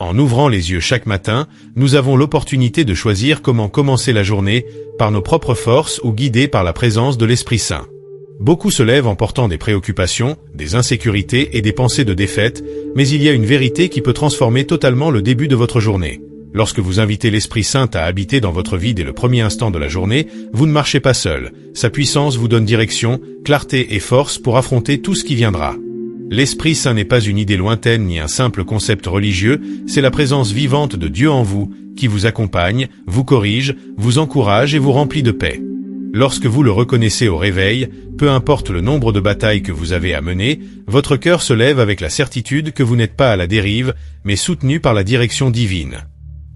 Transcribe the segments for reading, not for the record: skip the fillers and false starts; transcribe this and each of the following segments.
En ouvrant les yeux chaque matin, nous avons l'opportunité de choisir comment commencer la journée, par nos propres forces ou guidés par la présence de l'Esprit Saint. Beaucoup se lèvent en portant des préoccupations, des insécurités et des pensées de défaite, mais il y a une vérité qui peut transformer totalement le début de votre journée. Lorsque vous invitez l'Esprit Saint à habiter dans votre vie dès le premier instant de la journée, vous ne marchez pas seul. Sa puissance vous donne direction, clarté et force pour affronter tout ce qui viendra. L'Esprit Saint n'est pas une idée lointaine ni un simple concept religieux, c'est la présence vivante de Dieu en vous, qui vous accompagne, vous corrige, vous encourage et vous remplit de paix. Lorsque vous le reconnaissez au réveil, peu importe le nombre de batailles que vous avez à mener, votre cœur se lève avec la certitude que vous n'êtes pas à la dérive, mais soutenu par la direction divine.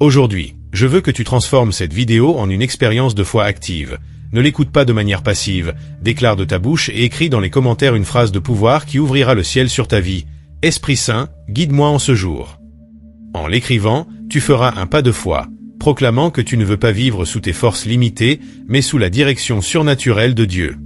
Aujourd'hui, je veux que tu transformes cette vidéo en une expérience de foi active. Ne l'écoute pas de manière passive, déclare de ta bouche et écris dans les commentaires une phrase de pouvoir qui ouvrira le ciel sur ta vie. Esprit Saint, guide-moi en ce jour. En l'écrivant, tu feras un pas de foi, proclamant que tu ne veux pas vivre sous tes forces limitées, mais sous la direction surnaturelle de Dieu.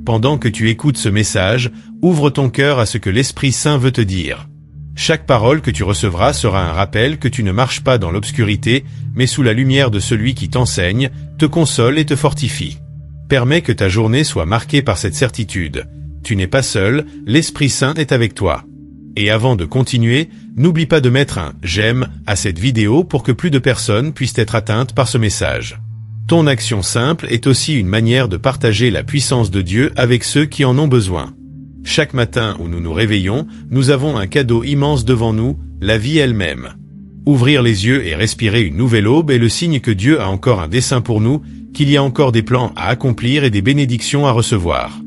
Pendant que tu écoutes ce message, ouvre ton cœur à ce que l'Esprit Saint veut te dire. Chaque parole que tu recevras sera un rappel que tu ne marches pas dans l'obscurité, mais sous la lumière de celui qui t'enseigne, te console et te fortifie. Permets que ta journée soit marquée par cette certitude. Tu n'es pas seul, l'Esprit Saint est avec toi. Et avant de continuer, n'oublie pas de mettre un « j'aime » à cette vidéo pour que plus de personnes puissent être atteintes par ce message. Ton action simple est aussi une manière de partager la puissance de Dieu avec ceux qui en ont besoin. Chaque matin où nous nous réveillons, nous avons un cadeau immense devant nous, la vie elle-même. Ouvrir les yeux et respirer une nouvelle aube est le signe que Dieu a encore un dessein pour nous, qu'il y a encore des plans à accomplir et des bénédictions à recevoir.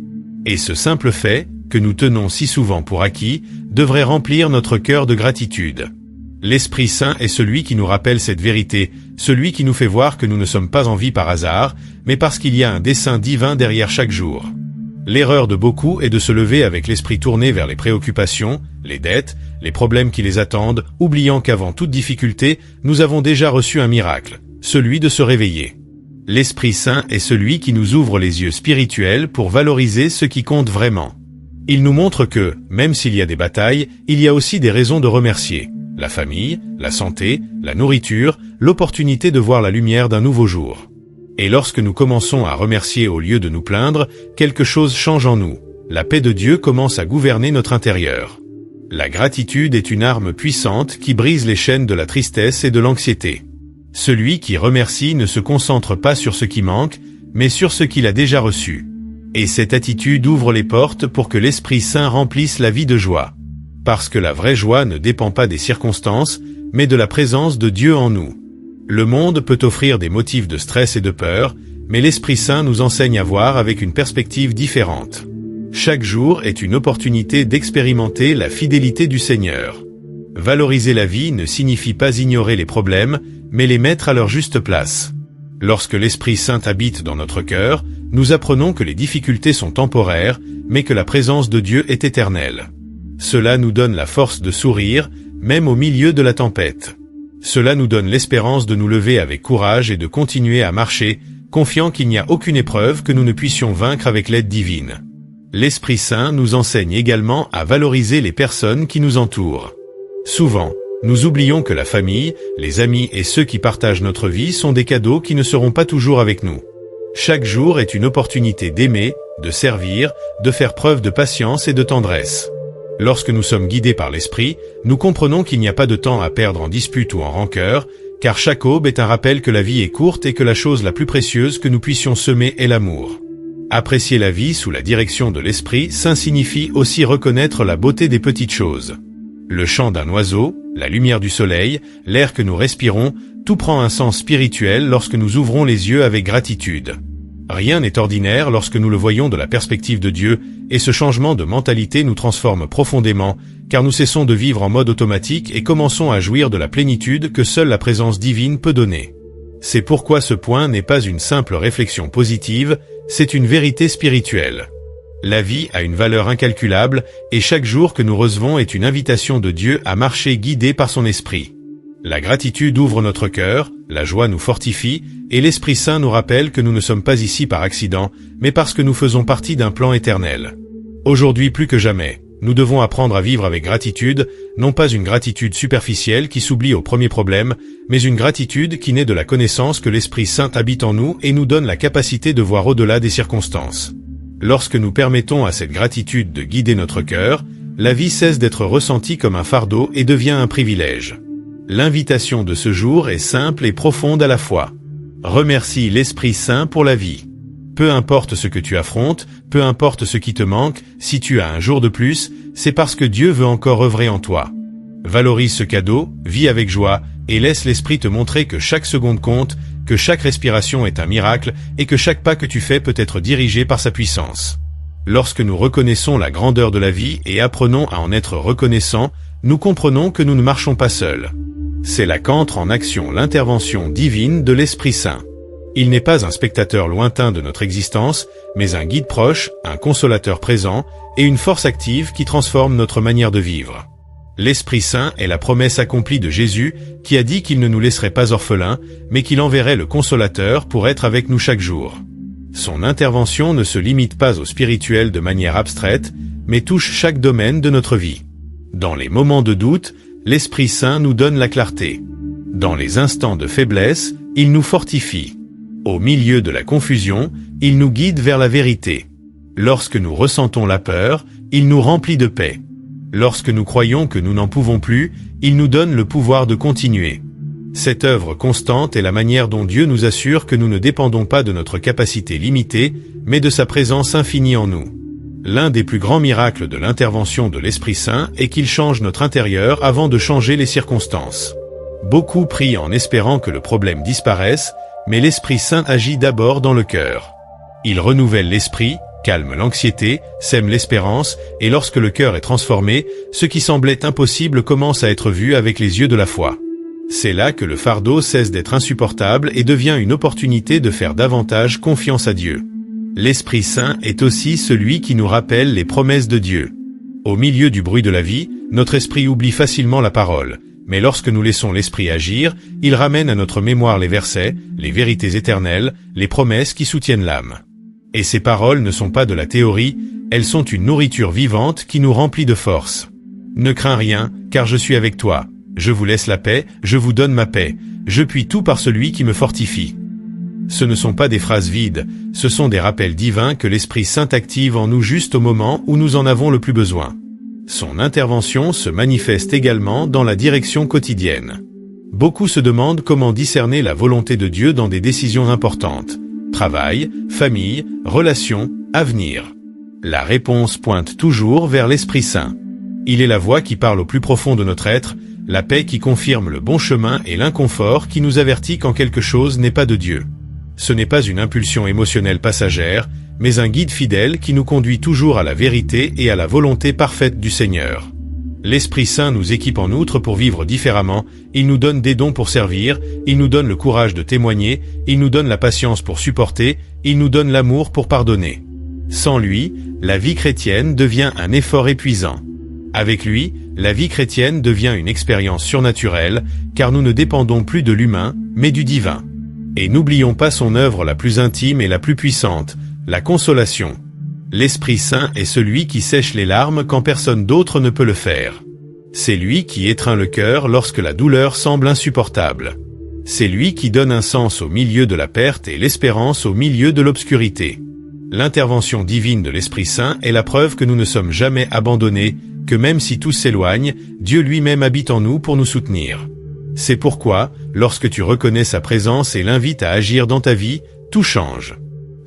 Et ce simple fait, que nous tenons si souvent pour acquis, devrait remplir notre cœur de gratitude. L'Esprit Saint est celui qui nous rappelle cette vérité, celui qui nous fait voir que nous ne sommes pas en vie par hasard, mais parce qu'il y a un dessein divin derrière chaque jour. L'erreur de beaucoup est de se lever avec l'esprit tourné vers les préoccupations, les dettes, les problèmes qui les attendent, oubliant qu'avant toute difficulté, nous avons déjà reçu un miracle, celui de se réveiller. L'Esprit Saint est celui qui nous ouvre les yeux spirituels pour valoriser ce qui compte vraiment. Il nous montre que, même s'il y a des batailles, il y a aussi des raisons de remercier. La famille, la santé, la nourriture, l'opportunité de voir la lumière d'un nouveau jour. Et lorsque nous commençons à remercier au lieu de nous plaindre, quelque chose change en nous. La paix de Dieu commence à gouverner notre intérieur. La gratitude est une arme puissante qui brise les chaînes de la tristesse et de l'anxiété. Celui qui remercie ne se concentre pas sur ce qui manque, mais sur ce qu'il a déjà reçu. Et cette attitude ouvre les portes pour que l'Esprit Saint remplisse la vie de joie. Parce que la vraie joie ne dépend pas des circonstances, mais de la présence de Dieu en nous. Le monde peut offrir des motifs de stress et de peur, mais l'Esprit Saint nous enseigne à voir avec une perspective différente. Chaque jour est une opportunité d'expérimenter la fidélité du Seigneur. Valoriser la vie ne signifie pas ignorer les problèmes, mais les mettre à leur juste place. Lorsque l'Esprit Saint habite dans notre cœur, nous apprenons que les difficultés sont temporaires, mais que la présence de Dieu est éternelle. Cela nous donne la force de sourire, même au milieu de la tempête. Cela nous donne l'espérance de nous lever avec courage et de continuer à marcher, confiant qu'il n'y a aucune épreuve que nous ne puissions vaincre avec l'aide divine. L'Esprit Saint nous enseigne également à valoriser les personnes qui nous entourent. Souvent, nous oublions que la famille, les amis et ceux qui partagent notre vie sont des cadeaux qui ne seront pas toujours avec nous. Chaque jour est une opportunité d'aimer, de servir, de faire preuve de patience et de tendresse. Lorsque nous sommes guidés par l'Esprit, nous comprenons qu'il n'y a pas de temps à perdre en dispute ou en rancœur, car chaque aube est un rappel que la vie est courte et que la chose la plus précieuse que nous puissions semer est l'amour. Apprécier la vie sous la direction de l'Esprit Saint signifie aussi reconnaître la beauté des petites choses. Le chant d'un oiseau, la lumière du soleil, l'air que nous respirons, tout prend un sens spirituel lorsque nous ouvrons les yeux avec gratitude. Rien n'est ordinaire lorsque nous le voyons de la perspective de Dieu, et ce changement de mentalité nous transforme profondément, car nous cessons de vivre en mode automatique et commençons à jouir de la plénitude que seule la présence divine peut donner. C'est pourquoi ce point n'est pas une simple réflexion positive, c'est une vérité spirituelle. La vie a une valeur incalculable, et chaque jour que nous recevons est une invitation de Dieu à marcher guidé par son esprit. La gratitude ouvre notre cœur, la joie nous fortifie, et l'Esprit Saint nous rappelle que nous ne sommes pas ici par accident, mais parce que nous faisons partie d'un plan éternel. Aujourd'hui plus que jamais, Nous devons apprendre à vivre avec gratitude, non pas une gratitude superficielle qui s'oublie au premier problème, mais une gratitude qui naît de la connaissance que l'Esprit Saint habite en nous et nous donne la capacité de voir au-delà des circonstances. Lorsque nous permettons à cette gratitude de guider notre cœur, la vie cesse d'être ressentie comme un fardeau et devient un privilège. L'invitation de ce jour est simple et profonde à la fois. Remercie l'Esprit Saint pour la vie. Peu importe ce que tu affrontes, peu importe ce qui te manque, si tu as un jour de plus, c'est parce que Dieu veut encore œuvrer en toi. Valorise ce cadeau, vis avec joie, et laisse l'Esprit te montrer que chaque seconde compte, que chaque respiration est un miracle, et que chaque pas que tu fais peut être dirigé par sa puissance. Lorsque nous reconnaissons la grandeur de la vie et apprenons à en être reconnaissants, nous comprenons que nous ne marchons pas seuls. C'est là qu'entre en action l'intervention divine de l'Esprit Saint. Il n'est pas un spectateur lointain de notre existence, mais un guide proche, un consolateur présent, et une force active qui transforme notre manière de vivre. L'Esprit Saint est la promesse accomplie de Jésus, qui a dit qu'il ne nous laisserait pas orphelins, mais qu'il enverrait le consolateur pour être avec nous chaque jour. Son intervention ne se limite pas au spirituel de manière abstraite, mais touche chaque domaine de notre vie. Dans les moments de doute, l'Esprit Saint nous donne la clarté. Dans les instants de faiblesse, il nous fortifie. Au milieu de la confusion, il nous guide vers la vérité. Lorsque nous ressentons la peur, il nous remplit de paix. Lorsque nous croyons que nous n'en pouvons plus, il nous donne le pouvoir de continuer. Cette œuvre constante est la manière dont Dieu nous assure que nous ne dépendons pas de notre capacité limitée, mais de sa présence infinie en nous. L'un des plus grands miracles de l'intervention de l'Esprit Saint est qu'il change notre intérieur avant de changer les circonstances. Beaucoup prient en espérant que le problème disparaisse, mais l'Esprit Saint agit d'abord dans le cœur. Il renouvelle l'esprit, calme l'anxiété, sème l'espérance, et lorsque le cœur est transformé, ce qui semblait impossible commence à être vu avec les yeux de la foi. C'est là que le fardeau cesse d'être insupportable et devient une opportunité de faire davantage confiance à Dieu. L'Esprit Saint est aussi celui qui nous rappelle les promesses de Dieu. Au milieu du bruit de la vie, notre esprit oublie facilement la parole. Mais lorsque nous laissons l'Esprit agir, il ramène à notre mémoire les versets, les vérités éternelles, les promesses qui soutiennent l'âme. Et ces paroles ne sont pas de la théorie, elles sont une nourriture vivante qui nous remplit de force. Ne crains rien, car je suis avec toi. Je vous laisse la paix, je vous donne ma paix. Je puis tout par celui qui me fortifie. Ce ne sont pas des phrases vides, ce sont des rappels divins que l'Esprit Saint active en nous juste au moment où nous en avons le plus besoin. Son intervention se manifeste également dans la direction quotidienne. Beaucoup se demandent comment discerner la volonté de Dieu dans des décisions importantes. Travail, famille, relations, avenir. La réponse pointe toujours vers l'Esprit Saint. Il est la voix qui parle au plus profond de notre être, la paix qui confirme le bon chemin et l'inconfort qui nous avertit quand quelque chose n'est pas de Dieu. Ce n'est pas une impulsion émotionnelle passagère, mais un guide fidèle qui nous conduit toujours à la vérité et à la volonté parfaite du Seigneur. L'Esprit Saint nous équipe en outre pour vivre différemment, il nous donne des dons pour servir, il nous donne le courage de témoigner, il nous donne la patience pour supporter, il nous donne l'amour pour pardonner. Sans lui, la vie chrétienne devient un effort épuisant. Avec lui, la vie chrétienne devient une expérience surnaturelle, car nous ne dépendons plus de l'humain, mais du divin. Et n'oublions pas son œuvre la plus intime et la plus puissante, la consolation. L'Esprit Saint est celui qui sèche les larmes quand personne d'autre ne peut le faire. C'est lui qui étreint le cœur lorsque la douleur semble insupportable. C'est lui qui donne un sens au milieu de la perte et l'espérance au milieu de l'obscurité. L'intervention divine de l'Esprit Saint est la preuve que nous ne sommes jamais abandonnés, que même si tout s'éloigne, Dieu lui-même habite en nous pour nous soutenir. C'est pourquoi, lorsque tu reconnais sa présence et l'invites à agir dans ta vie, tout change.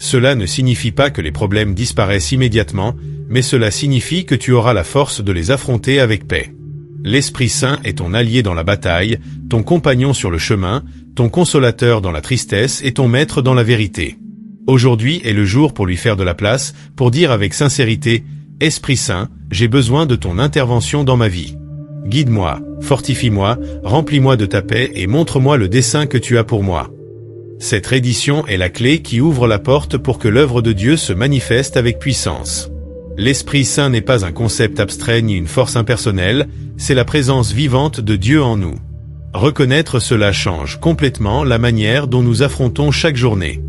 Cela ne signifie pas que les problèmes disparaissent immédiatement, mais cela signifie que tu auras la force de les affronter avec paix. L'Esprit Saint est ton allié dans la bataille, ton compagnon sur le chemin, ton consolateur dans la tristesse et ton maître dans la vérité. Aujourd'hui est le jour pour lui faire de la place, pour dire avec sincérité, « Esprit Saint, j'ai besoin de ton intervention dans ma vie. Guide-moi, fortifie-moi, remplis-moi de ta paix et montre-moi le dessein que tu as pour moi. » Cette reddition est la clé qui ouvre la porte pour que l'œuvre de Dieu se manifeste avec puissance. L'Esprit Saint n'est pas un concept abstrait ni une force impersonnelle, c'est la présence vivante de Dieu en nous. Reconnaître cela change complètement la manière dont nous affrontons chaque journée.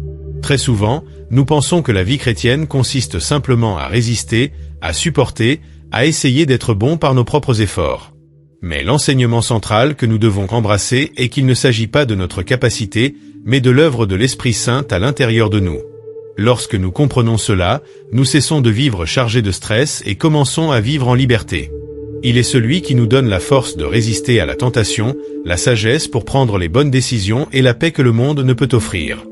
Très souvent, nous pensons que la vie chrétienne consiste simplement à résister, à supporter, à essayer d'être bons par nos propres efforts. Mais l'enseignement central que nous devons embrasser est qu'il ne s'agit pas de notre capacité, mais de l'œuvre de l'Esprit Saint à l'intérieur de nous. Lorsque nous comprenons cela, nous cessons de vivre chargés de stress et commençons à vivre en liberté. Il est celui qui nous donne la force de résister à la tentation, la sagesse pour prendre les bonnes décisions et la paix que le monde ne peut offrir.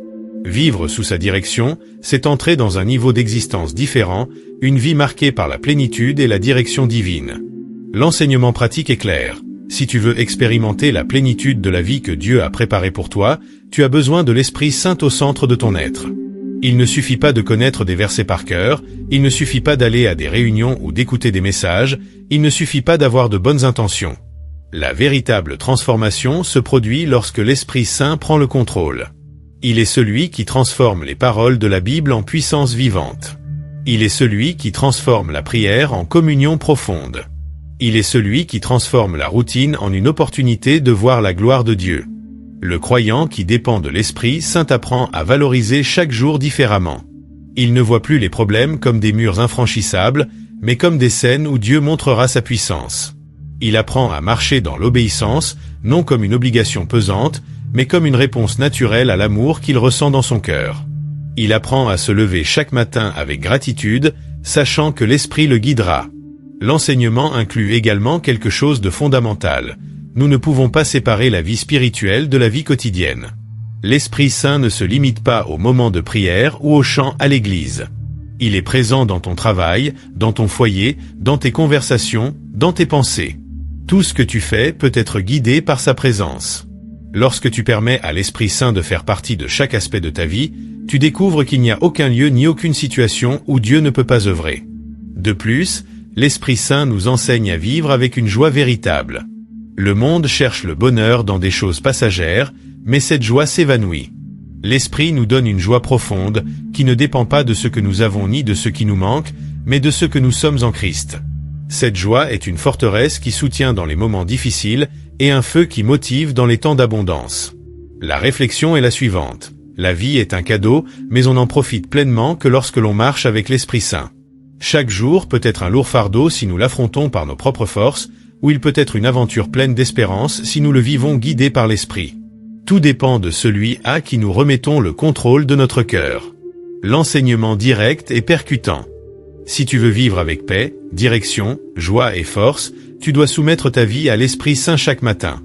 Vivre sous sa direction, c'est entrer dans un niveau d'existence différent, une vie marquée par la plénitude et la direction divine. L'enseignement pratique est clair. Si tu veux expérimenter la plénitude de la vie que Dieu a préparée pour toi, tu as besoin de l'Esprit Saint au centre de ton être. Il ne suffit pas de connaître des versets par cœur, il ne suffit pas d'aller à des réunions ou d'écouter des messages, il ne suffit pas d'avoir de bonnes intentions. La véritable transformation se produit lorsque l'Esprit Saint prend le contrôle. Il est celui qui transforme les paroles de la Bible en puissance vivante. Il est celui qui transforme la prière en communion profonde. Il est celui qui transforme la routine en une opportunité de voir la gloire de Dieu. Le croyant qui dépend de l'Esprit Saint apprend à valoriser chaque jour différemment. Il ne voit plus les problèmes comme des murs infranchissables, mais comme des scènes où Dieu montrera sa puissance. Il apprend à marcher dans l'obéissance, non comme une obligation pesante, mais comme une réponse naturelle à l'amour qu'il ressent dans son cœur. Il apprend à se lever chaque matin avec gratitude, sachant que l'Esprit le guidera. L'enseignement inclut également quelque chose de fondamental. Nous ne pouvons pas séparer la vie spirituelle de la vie quotidienne. L'Esprit Saint ne se limite pas au moment de prière ou au chant à l'église. Il est présent dans ton travail, dans ton foyer, dans tes conversations, dans tes pensées. Tout ce que tu fais peut être guidé par sa présence. Lorsque tu permets à l'Esprit Saint de faire partie de chaque aspect de ta vie, tu découvres qu'il n'y a aucun lieu ni aucune situation où Dieu ne peut pas œuvrer. De plus, l'Esprit Saint nous enseigne à vivre avec une joie véritable. Le monde cherche le bonheur dans des choses passagères, mais cette joie s'évanouit. L'Esprit nous donne une joie profonde, qui ne dépend pas de ce que nous avons ni de ce qui nous manque, mais de ce que nous sommes en Christ. Cette joie est une forteresse qui soutient dans les moments difficiles et un feu qui motive dans les temps d'abondance. La réflexion est la suivante. La vie est un cadeau, mais on n'en profite pleinement que lorsque l'on marche avec l'Esprit Saint. Chaque jour peut être un lourd fardeau si nous l'affrontons par nos propres forces, ou il peut être une aventure pleine d'espérance si nous le vivons guidés par l'Esprit. Tout dépend de celui à qui nous remettons le contrôle de notre cœur. L'enseignement direct est percutant. Si tu veux vivre avec paix, direction, joie et force, tu dois soumettre ta vie à l'Esprit Saint chaque matin.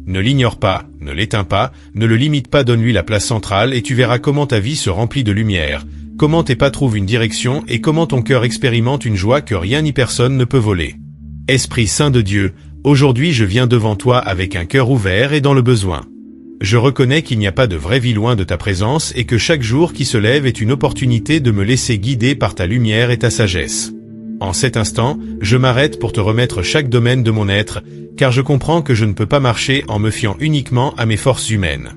Ne l'ignore pas, ne l'éteins pas, ne le limite pas, donne-lui la place centrale et tu verras comment ta vie se remplit de lumière, comment tes pas trouvent une direction et comment ton cœur expérimente une joie que rien ni personne ne peut voler. Esprit Saint de Dieu, aujourd'hui je viens devant toi avec un cœur ouvert et dans le besoin. Je reconnais qu'il n'y a pas de vraie vie loin de ta présence et que chaque jour qui se lève est une opportunité de me laisser guider par ta lumière et ta sagesse. En cet instant, je m'arrête pour te remettre chaque domaine de mon être, car je comprends que je ne peux pas marcher en me fiant uniquement à mes forces humaines.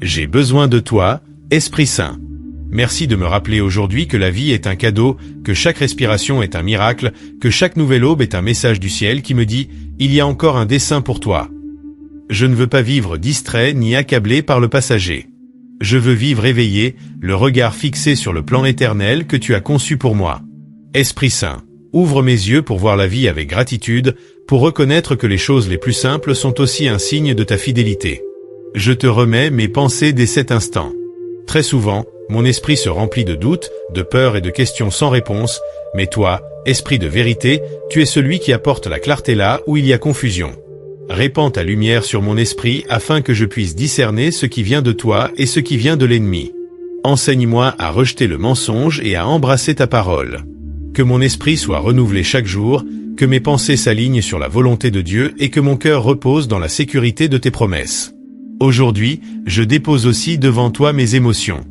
J'ai besoin de toi, Esprit Saint. Merci de me rappeler aujourd'hui que la vie est un cadeau, que chaque respiration est un miracle, que chaque nouvelle aube est un message du ciel qui me dit « Il y a encore un dessein pour toi ». Je ne veux pas vivre distrait ni accablé par le passager. Je veux vivre éveillé, le regard fixé sur le plan éternel que tu as conçu pour moi. Esprit Saint, ouvre mes yeux pour voir la vie avec gratitude, pour reconnaître que les choses les plus simples sont aussi un signe de ta fidélité. Je te remets mes pensées dès cet instant. Très souvent, mon esprit se remplit de doutes, de peurs et de questions sans réponse, mais toi, Esprit de vérité, tu es celui qui apporte la clarté là où il y a confusion. Répands ta lumière sur mon esprit afin que je puisse discerner ce qui vient de toi et ce qui vient de l'ennemi. Enseigne-moi à rejeter le mensonge et à embrasser ta parole. Que mon esprit soit renouvelé chaque jour, que mes pensées s'alignent sur la volonté de Dieu et que mon cœur repose dans la sécurité de tes promesses. Aujourd'hui, je dépose aussi devant toi mes émotions.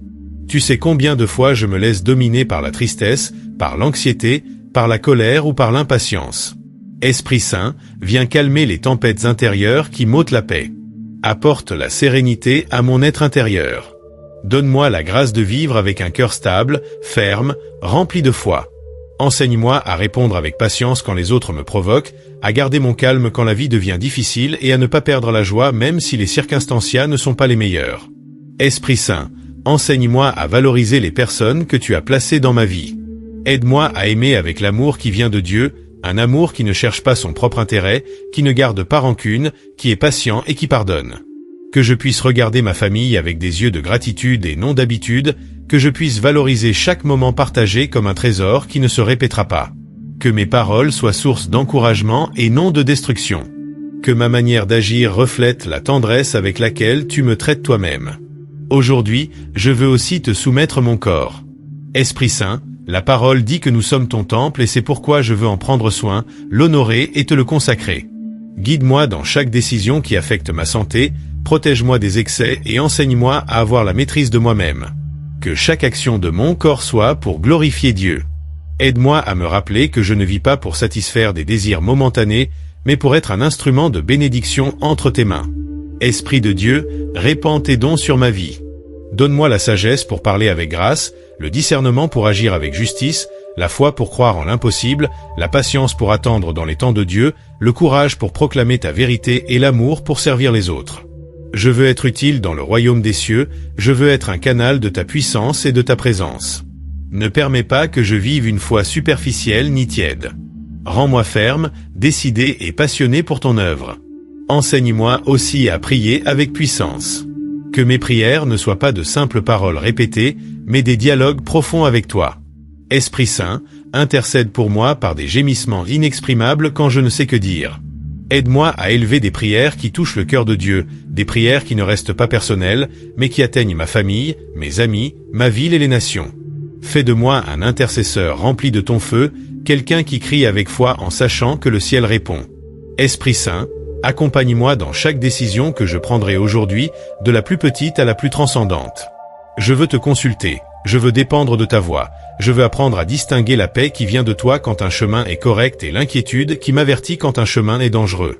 Tu sais combien de fois je me laisse dominer par la tristesse, par l'anxiété, par la colère ou par l'impatience. Esprit Saint, viens calmer les tempêtes intérieures qui m'ôtent la paix. Apporte la sérénité à mon être intérieur. Donne-moi la grâce de vivre avec un cœur stable, ferme, rempli de foi. Enseigne-moi à répondre avec patience quand les autres me provoquent, à garder mon calme quand la vie devient difficile et à ne pas perdre la joie même si les circonstances ne sont pas les meilleures. Esprit Saint, enseigne-moi à valoriser les personnes que tu as placées dans ma vie. Aide-moi à aimer avec l'amour qui vient de Dieu, Un amour qui ne cherche pas son propre intérêt, qui ne garde pas rancune, qui est patient et qui pardonne. Que je puisse regarder ma famille avec des yeux de gratitude et non d'habitude, que je puisse valoriser chaque moment partagé comme un trésor qui ne se répétera pas. Que mes paroles soient source d'encouragement et non de destruction. Que ma manière d'agir reflète la tendresse avec laquelle tu me traites toi-même. Aujourd'hui, je veux aussi te soumettre mon corps. Esprit Saint, la parole dit que nous sommes ton temple et c'est pourquoi je veux en prendre soin, l'honorer et te le consacrer. Guide-moi dans chaque décision qui affecte ma santé, protège-moi des excès et enseigne-moi à avoir la maîtrise de moi-même. Que chaque action de mon corps soit pour glorifier Dieu. Aide-moi à me rappeler que je ne vis pas pour satisfaire des désirs momentanés, mais pour être un instrument de bénédiction entre tes mains. Esprit de Dieu, répands tes dons sur ma vie. Donne-moi la sagesse pour parler avec grâce, le discernement pour agir avec justice, la foi pour croire en l'impossible, la patience pour attendre dans les temps de Dieu, le courage pour proclamer ta vérité et l'amour pour servir les autres. Je veux être utile dans le royaume des cieux, je veux être un canal de ta puissance et de ta présence. Ne permets pas que je vive une foi superficielle ni tiède. Rends-moi ferme, décidé et passionné pour ton œuvre. Enseigne-moi aussi à prier avec puissance. Que mes prières ne soient pas de simples paroles répétées, mais des dialogues profonds avec toi. Esprit Saint, intercède pour moi par des gémissements inexprimables quand je ne sais que dire. Aide-moi à élever des prières qui touchent le cœur de Dieu, des prières qui ne restent pas personnelles, mais qui atteignent ma famille, mes amis, ma ville et les nations. Fais de moi un intercesseur rempli de ton feu, quelqu'un qui crie avec foi en sachant que le ciel répond. Esprit Saint, accompagne-moi dans chaque décision que je prendrai aujourd'hui, de la plus petite à la plus transcendante. Je veux te consulter, je veux dépendre de ta voix, je veux apprendre à distinguer la paix qui vient de toi quand un chemin est correct et l'inquiétude qui m'avertit quand un chemin est dangereux.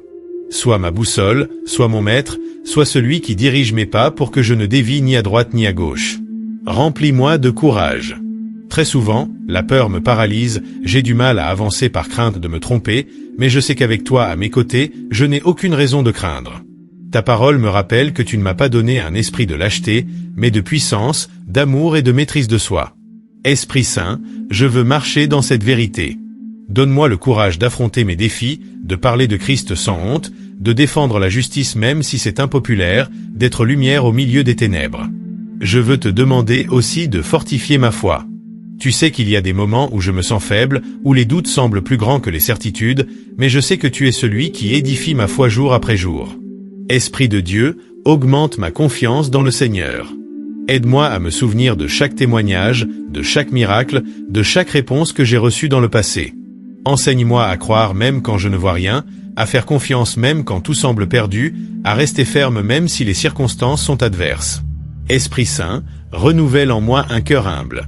Sois ma boussole, sois mon maître, sois celui qui dirige mes pas pour que je ne dévie ni à droite ni à gauche. Remplis-moi de courage. Très souvent, la peur me paralyse, j'ai du mal à avancer par crainte de me tromper, mais je sais qu'avec toi à mes côtés, je n'ai aucune raison de craindre. Ta parole me rappelle que tu ne m'as pas donné un esprit de lâcheté, mais de puissance, d'amour et de maîtrise de soi. Esprit Saint, je veux marcher dans cette vérité. Donne-moi le courage d'affronter mes défis, de parler de Christ sans honte, de défendre la justice même si c'est impopulaire, d'être lumière au milieu des ténèbres. Je veux te demander aussi de fortifier ma foi. Tu sais qu'il y a des moments où je me sens faible, où les doutes semblent plus grands que les certitudes, mais je sais que tu es celui qui édifie ma foi jour après jour. Esprit de Dieu, augmente ma confiance dans le Seigneur. Aide-moi à me souvenir de chaque témoignage, de chaque miracle, de chaque réponse que j'ai reçue dans le passé. Enseigne-moi à croire même quand je ne vois rien, à faire confiance même quand tout semble perdu, à rester ferme même si les circonstances sont adverses. Esprit Saint, renouvelle en moi un cœur humble.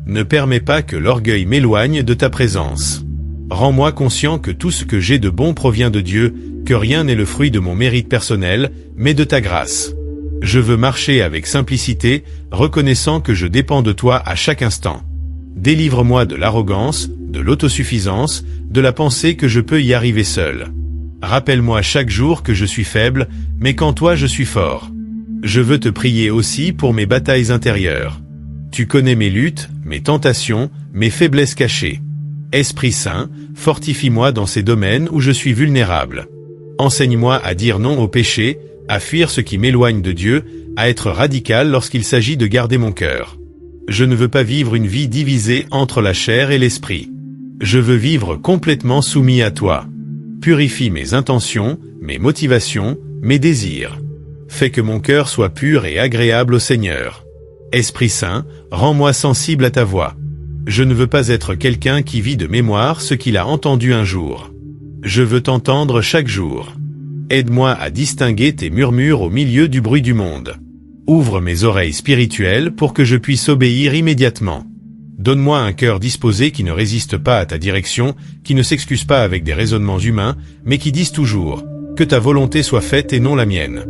Ne permets pas que l'orgueil m'éloigne de ta présence. Rends-moi conscient que tout ce que j'ai de bon provient de Dieu, que rien n'est le fruit de mon mérite personnel, mais de ta grâce. Je veux marcher avec simplicité, reconnaissant que je dépends de toi à chaque instant. Délivre-moi de l'arrogance, de l'autosuffisance, de la pensée que je peux y arriver seul. Rappelle-moi chaque jour que je suis faible, mais qu'en toi je suis fort. Je veux te prier aussi pour mes batailles intérieures. Tu connais mes luttes, mes tentations, mes faiblesses cachées. Esprit Saint, fortifie-moi dans ces domaines où je suis vulnérable. Enseigne-moi à dire non au péché, à fuir ce qui m'éloigne de Dieu, à être radical lorsqu'il s'agit de garder mon cœur. Je ne veux pas vivre une vie divisée entre la chair et l'esprit. Je veux vivre complètement soumis à toi. Purifie mes intentions, mes motivations, mes désirs. Fais que mon cœur soit pur et agréable au Seigneur. Esprit Saint, rends-moi sensible à ta voix. Je ne veux pas être quelqu'un qui vit de mémoire ce qu'il a entendu un jour. Je veux t'entendre chaque jour. Aide-moi à distinguer tes murmures au milieu du bruit du monde. Ouvre mes oreilles spirituelles pour que je puisse obéir immédiatement. Donne-moi un cœur disposé qui ne résiste pas à ta direction, qui ne s'excuse pas avec des raisonnements humains, mais qui dise toujours « Que ta volonté soit faite et non la mienne ».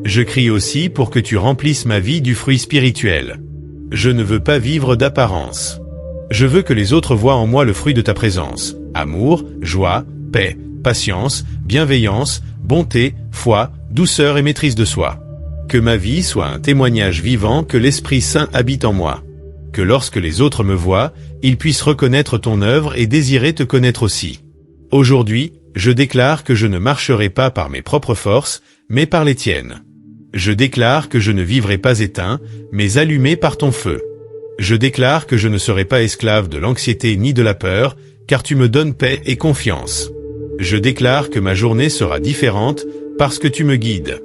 Je crie aussi pour que tu remplisses ma vie du fruit spirituel. Je ne veux pas vivre d'apparence. Je veux que les autres voient en moi le fruit de ta présence. Amour, joie, paix, patience, bienveillance, bonté, foi, douceur et maîtrise de soi. Que ma vie soit un témoignage vivant que l'Esprit Saint habite en moi. Que lorsque les autres me voient, ils puissent reconnaître ton œuvre et désirer te connaître aussi. Aujourd'hui, je déclare que je ne marcherai pas par mes propres forces, mais par les tiennes. Je déclare que je ne vivrai pas éteint, mais allumé par ton feu. Je déclare que je ne serai pas esclave de l'anxiété ni de la peur, car tu me donnes paix et confiance. Je déclare que ma journée sera différente, parce que tu me guides.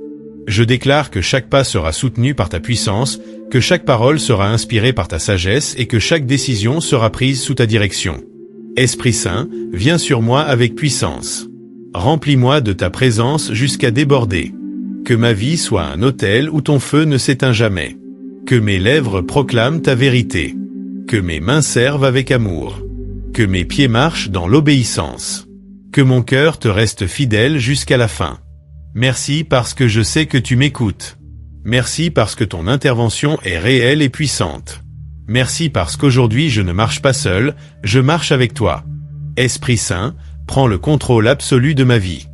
Je déclare que chaque pas sera soutenu par ta puissance, que chaque parole sera inspirée par ta sagesse et que chaque décision sera prise sous ta direction. Esprit Saint, viens sur moi avec puissance. Remplis-moi de ta présence jusqu'à déborder. Que ma vie soit un autel où ton feu ne s'éteint jamais. Que mes lèvres proclament ta vérité. Que mes mains servent avec amour. Que mes pieds marchent dans l'obéissance. Que mon cœur te reste fidèle jusqu'à la fin. Merci parce que je sais que tu m'écoutes. Merci parce que ton intervention est réelle et puissante. Merci parce qu'aujourd'hui je ne marche pas seul, je marche avec toi. Esprit Saint, prends le contrôle absolu de ma vie.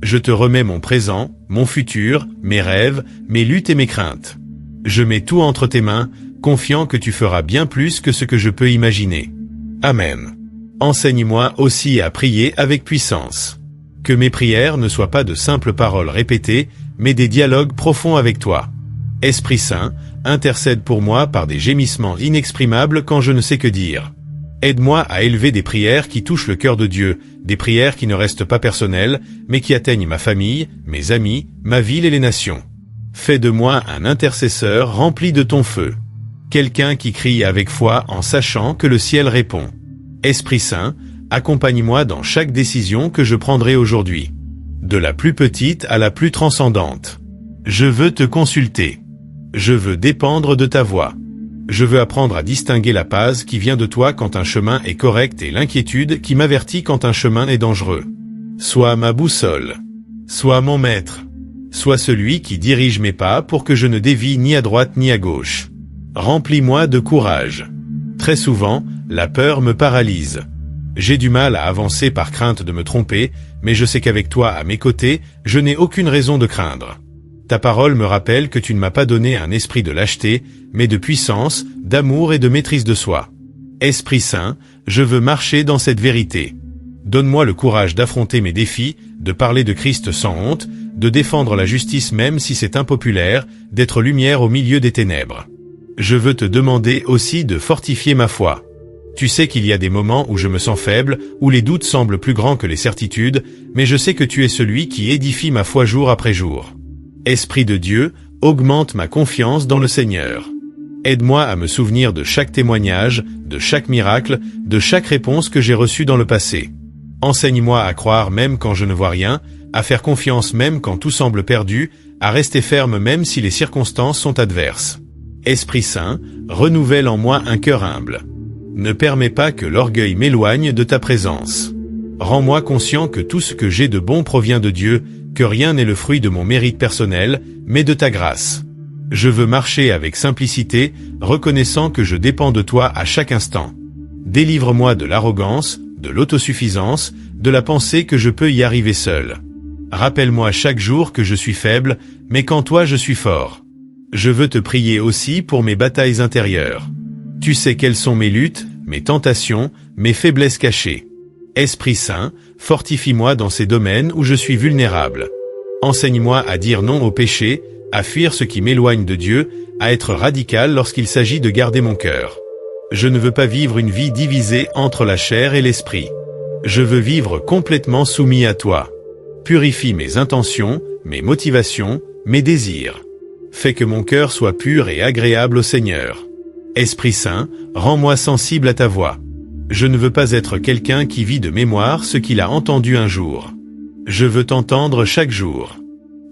Je te remets mon présent, mon futur, mes rêves, mes luttes et mes craintes. Je mets tout entre tes mains, confiant que tu feras bien plus que ce que je peux imaginer. Amen. Enseigne-moi aussi à prier avec puissance. Que mes prières ne soient pas de simples paroles répétées, mais des dialogues profonds avec toi. Esprit Saint, intercède pour moi par des gémissements inexprimables quand je ne sais que dire. Aide-moi à élever des prières qui touchent le cœur de Dieu, des prières qui ne restent pas personnelles, mais qui atteignent ma famille, mes amis, ma ville et les nations. Fais de moi un intercesseur rempli de ton feu. Quelqu'un qui crie avec foi en sachant que le ciel répond. Esprit Saint, accompagne-moi dans chaque décision que je prendrai aujourd'hui. De la plus petite à la plus transcendante. Je veux te consulter. Je veux dépendre de ta voix. Je veux apprendre à distinguer la paz qui vient de toi quand un chemin est correct et l'inquiétude qui m'avertit quand un chemin est dangereux. Sois ma boussole. Sois mon maître. Sois celui qui dirige mes pas pour que je ne dévie ni à droite ni à gauche. Remplis-moi de courage. Très souvent, la peur me paralyse. J'ai du mal à avancer par crainte de me tromper, mais je sais qu'avec toi à mes côtés, je n'ai aucune raison de craindre. Ta parole me rappelle que tu ne m'as pas donné un esprit de lâcheté, mais de puissance, d'amour et de maîtrise de soi. Esprit Saint, je veux marcher dans cette vérité. Donne-moi le courage d'affronter mes défis, de parler de Christ sans honte, de défendre la justice même si c'est impopulaire, d'être lumière au milieu des ténèbres. Je veux te demander aussi de fortifier ma foi. Tu sais qu'il y a des moments où je me sens faible, où les doutes semblent plus grands que les certitudes, mais je sais que tu es celui qui édifie ma foi jour après jour. Esprit de Dieu, augmente ma confiance dans le Seigneur. Aide-moi à me souvenir de chaque témoignage, de chaque miracle, de chaque réponse que j'ai reçue dans le passé. Enseigne-moi à croire même quand je ne vois rien, à faire confiance même quand tout semble perdu, à rester ferme même si les circonstances sont adverses. Esprit Saint, renouvelle en moi un cœur humble. Ne permets pas que l'orgueil m'éloigne de ta présence. Rends-moi conscient que tout ce que j'ai de bon provient de Dieu, que rien n'est le fruit de mon mérite personnel, mais de ta grâce. Je veux marcher avec simplicité, reconnaissant que je dépends de toi à chaque instant. Délivre-moi de l'arrogance, de l'autosuffisance, de la pensée que je peux y arriver seul. Rappelle-moi chaque jour que je suis faible, mais qu'en toi je suis fort. Je veux te prier aussi pour mes batailles intérieures. Tu sais quelles sont mes luttes, mes tentations, mes faiblesses cachées. Esprit Saint, fortifie-moi dans ces domaines où je suis vulnérable. Enseigne-moi à dire non au péché, à fuir ce qui m'éloigne de Dieu, à être radical lorsqu'il s'agit de garder mon cœur. Je ne veux pas vivre une vie divisée entre la chair et l'esprit. Je veux vivre complètement soumis à toi. Purifie mes intentions, mes motivations, mes désirs. Fais que mon cœur soit pur et agréable au Seigneur. Esprit Saint, rends-moi sensible à ta voix. Je ne veux pas être quelqu'un qui vit de mémoire ce qu'il a entendu un jour. Je veux t'entendre chaque jour.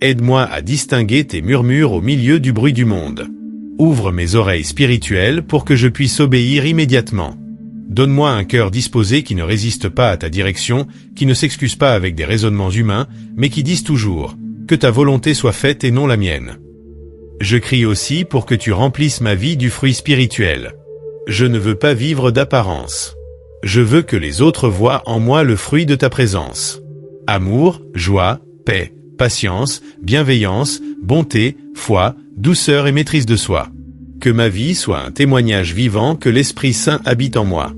Aide-moi à distinguer tes murmures au milieu du bruit du monde. Ouvre mes oreilles spirituelles pour que je puisse obéir immédiatement. Donne-moi un cœur disposé qui ne résiste pas à ta direction, qui ne s'excuse pas avec des raisonnements humains, mais qui dise toujours « Que ta volonté soit faite et non la mienne ». Je crie aussi pour que tu remplisses ma vie du fruit spirituel. Je ne veux pas vivre d'apparence. Je veux que les autres voient en moi le fruit de ta présence. Amour, joie, paix, patience, bienveillance, bonté, foi, douceur et maîtrise de soi. Que ma vie soit un témoignage vivant que l'Esprit Saint habite en moi.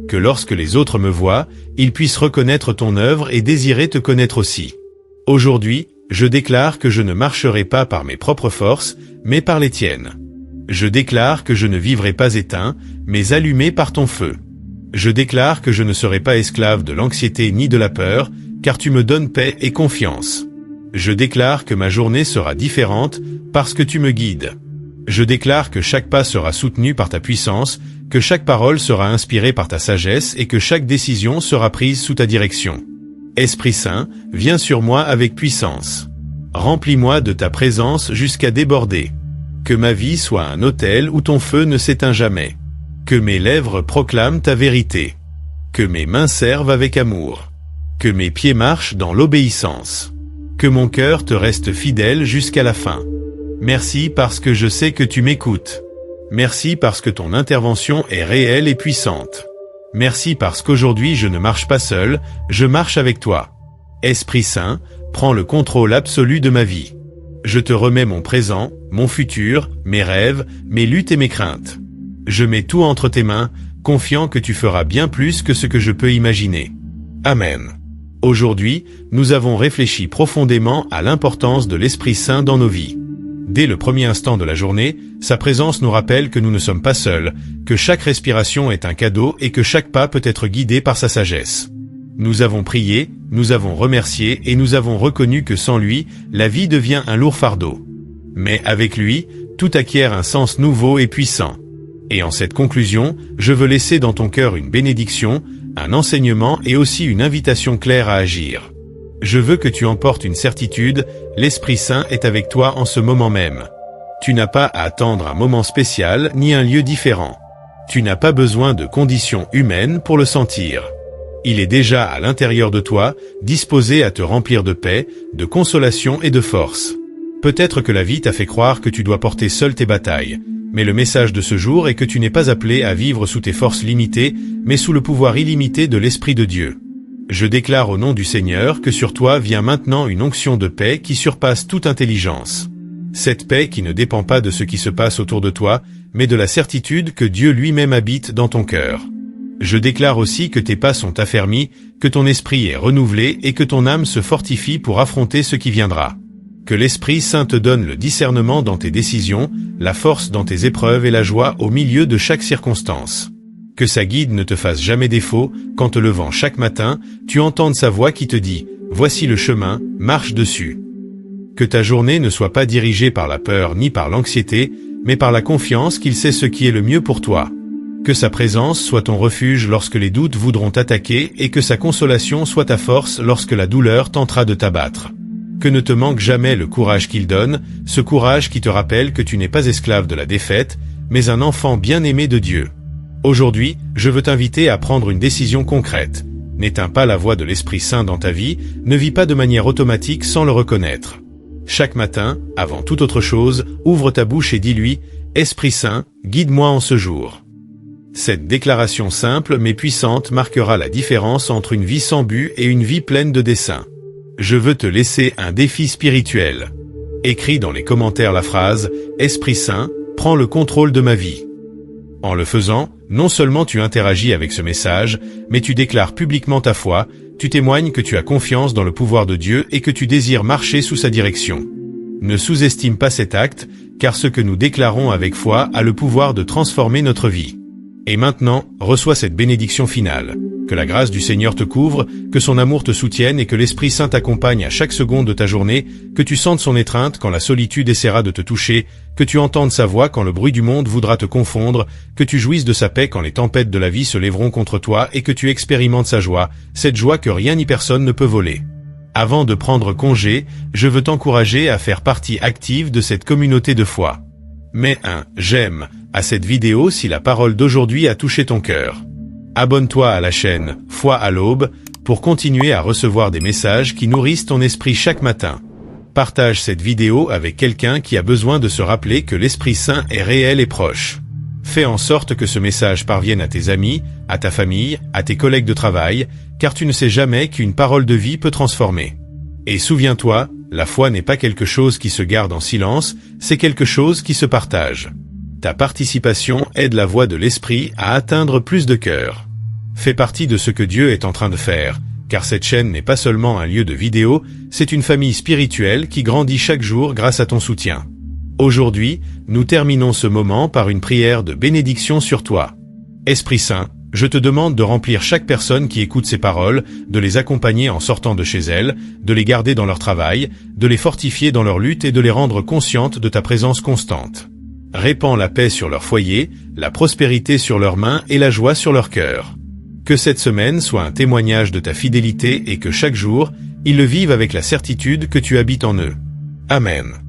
que lorsque les autres me voient, ils puissent reconnaître ton œuvre et désirer te connaître aussi. Aujourd'hui, je déclare que je ne marcherai pas par mes propres forces, mais par les tiennes. Je déclare que je ne vivrai pas éteint, mais allumé par ton feu. Je déclare que je ne serai pas esclave de l'anxiété ni de la peur, car tu me donnes paix et confiance. Je déclare que ma journée sera différente, parce que tu me guides. Je déclare que chaque pas sera soutenu par ta puissance, que chaque parole sera inspirée par ta sagesse et que chaque décision sera prise sous ta direction. Esprit Saint, viens sur moi avec puissance. Remplis-moi de ta présence jusqu'à déborder. Que ma vie soit un autel où ton feu ne s'éteint jamais. Que mes lèvres proclament ta vérité. Que mes mains servent avec amour. Que mes pieds marchent dans l'obéissance. Que mon cœur te reste fidèle jusqu'à la fin. Merci parce que je sais que tu m'écoutes. Merci parce que ton intervention est réelle et puissante. Merci parce qu'aujourd'hui je ne marche pas seul, je marche avec toi. Esprit Saint, prends le contrôle absolu de ma vie. Je te remets mon présent, mon futur, mes rêves, mes luttes et mes craintes. Je mets tout entre tes mains, confiant que tu feras bien plus que ce que je peux imaginer. Amen. Aujourd'hui, nous avons réfléchi profondément à l'importance de l'Esprit Saint dans nos vies. Dès le premier instant de la journée, sa présence nous rappelle que nous ne sommes pas seuls, que chaque respiration est un cadeau et que chaque pas peut être guidé par sa sagesse. Nous avons prié, nous avons remercié et nous avons reconnu que sans lui, la vie devient un lourd fardeau. Mais avec lui, tout acquiert un sens nouveau et puissant. Et en cette conclusion, je veux laisser dans ton cœur une bénédiction, un enseignement et aussi une invitation claire à agir. Je veux que tu emportes une certitude, l'Esprit Saint est avec toi en ce moment même. Tu n'as pas à attendre un moment spécial ni un lieu différent. Tu n'as pas besoin de conditions humaines pour le sentir. Il est déjà à l'intérieur de toi, disposé à te remplir de paix, de consolation et de force. Peut-être que la vie t'a fait croire que tu dois porter seul tes batailles, mais le message de ce jour est que tu n'es pas appelé à vivre sous tes forces limitées, mais sous le pouvoir illimité de l'Esprit de Dieu. Je déclare au nom du Seigneur que sur toi vient maintenant une onction de paix qui surpasse toute intelligence. Cette paix qui ne dépend pas de ce qui se passe autour de toi, mais de la certitude que Dieu lui-même habite dans ton cœur. Je déclare aussi que tes pas sont affermis, que ton esprit est renouvelé et que ton âme se fortifie pour affronter ce qui viendra. Que l'Esprit Saint te donne le discernement dans tes décisions, la force dans tes épreuves et la joie au milieu de chaque circonstance. Que sa guide ne te fasse jamais défaut, qu'en te levant chaque matin, tu entendes sa voix qui te dit « Voici le chemin, marche dessus ». Que ta journée ne soit pas dirigée par la peur ni par l'anxiété, mais par la confiance qu'il sait ce qui est le mieux pour toi. Que sa présence soit ton refuge lorsque les doutes voudront t'attaquer et que sa consolation soit ta force lorsque la douleur tentera de t'abattre. Que ne te manque jamais le courage qu'il donne, ce courage qui te rappelle que tu n'es pas esclave de la défaite, mais un enfant bien-aimé de Dieu. Aujourd'hui, je veux t'inviter à prendre une décision concrète. N'éteins pas la voix de l'Esprit Saint dans ta vie, ne vis pas de manière automatique sans le reconnaître. Chaque matin, avant toute autre chose, ouvre ta bouche et dis-lui « Esprit Saint, guide-moi en ce jour ». Cette déclaration simple mais puissante marquera la différence entre une vie sans but et une vie pleine de desseins. Je veux te laisser un défi spirituel. Écris dans les commentaires la phrase « Esprit Saint, prends le contrôle de ma vie ». En le faisant, non seulement tu interagis avec ce message, mais tu déclares publiquement ta foi, tu témoignes que tu as confiance dans le pouvoir de Dieu et que tu désires marcher sous sa direction. Ne sous-estime pas cet acte, car ce que nous déclarons avec foi a le pouvoir de transformer notre vie. Et maintenant, reçois cette bénédiction finale. Que la grâce du Seigneur te couvre, que son amour te soutienne et que l'Esprit Saint t'accompagne à chaque seconde de ta journée, que tu sentes son étreinte quand la solitude essaiera de te toucher, que tu entendes sa voix quand le bruit du monde voudra te confondre, que tu jouisses de sa paix quand les tempêtes de la vie se lèveront contre toi et que tu expérimentes sa joie, cette joie que rien ni personne ne peut voler. Avant de prendre congé, je veux t'encourager à faire partie active de cette communauté de foi. Mets un « j'aime » à cette vidéo si la parole d'aujourd'hui a touché ton cœur. Abonne-toi à la chaîne « Foi à l'aube » pour continuer à recevoir des messages qui nourrissent ton esprit chaque matin. Partage cette vidéo avec quelqu'un qui a besoin de se rappeler que l'Esprit Saint est réel et proche. Fais en sorte que ce message parvienne à tes amis, à ta famille, à tes collègues de travail, car tu ne sais jamais qu'une parole de vie peut transformer. Et souviens-toi, la foi n'est pas quelque chose qui se garde en silence, c'est quelque chose qui se partage. Ta participation aide la voix de l'Esprit à atteindre plus de cœurs. Fais partie de ce que Dieu est en train de faire, car cette chaîne n'est pas seulement un lieu de vidéo, c'est une famille spirituelle qui grandit chaque jour grâce à ton soutien. Aujourd'hui, nous terminons ce moment par une prière de bénédiction sur toi. Esprit Saint, je te demande de remplir chaque personne qui écoute ces paroles, de les accompagner en sortant de chez elles, de les garder dans leur travail, de les fortifier dans leur lutte et de les rendre conscientes de ta présence constante. Répands la paix sur leur foyer, la prospérité sur leurs mains et la joie sur leur cœur. Que cette semaine soit un témoignage de ta fidélité et que chaque jour, ils le vivent avec la certitude que tu habites en eux. Amen.